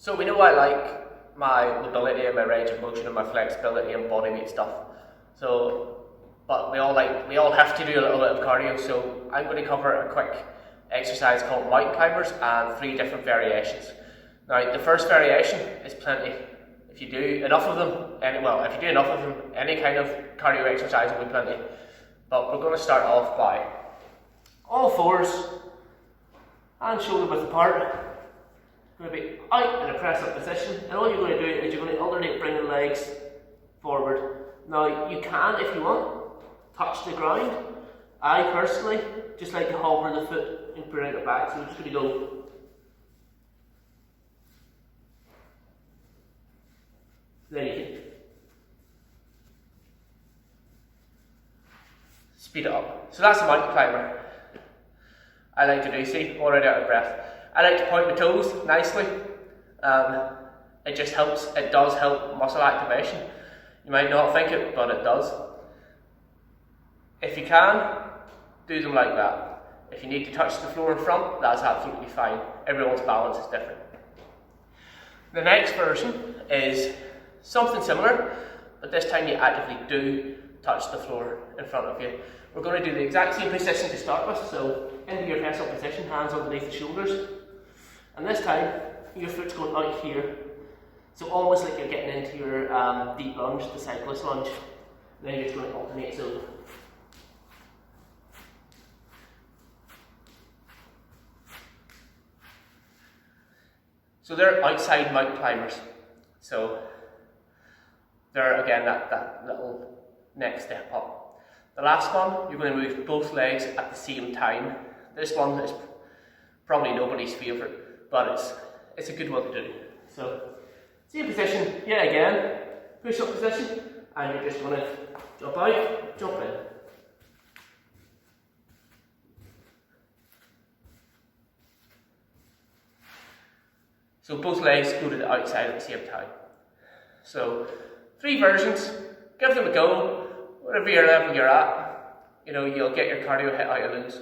So we know I like my mobility and my range of motion and my flexibility and body weight stuff. But we all have to do a little bit of cardio. So I'm going to cover a quick exercise called mountain climbers and 3 different variations. Now the first variation is plenty. If you do enough of them, any kind of cardio exercise will be plenty. But we're going to start off by all fours, hands shoulder width apart. Going to be out in a press up position, and all you're going to do is you're going to alternate bringing legs forward. Now you can, if you want, touch the ground. I personally just like to hover the foot and bring it back, so we're just going to go there. You can speed it up. So that's a mountain climber. I like to do, see, already out of breath. I like to point my toes nicely. It just helps, it does help muscle activation. You might not think it, but it does. If you can, do them like that. If you need to touch the floor in front, that's absolutely fine. Everyone's balance is different. The next version is something similar, but this time you actively do touch the floor in front of you. We're going to do the exact same position to start with, so into your press up position, hands underneath the shoulders. And this time, your foot's going out here. So almost like you're getting into your deep lunge, the cyclist lunge. And then you're just going to alternate, so they're outside mountain climbers. So they're, again, that little next step up. The last one, you're going to move both legs at the same time. This one is probably nobody's favourite, but it's a good one to do. So, same position, yet again, push up position, and you're just going to jump out, jump in. So both legs go to the outside at the same time. So 3 versions, give them a go, whatever your level you're at, you'll get your cardio hit out of those.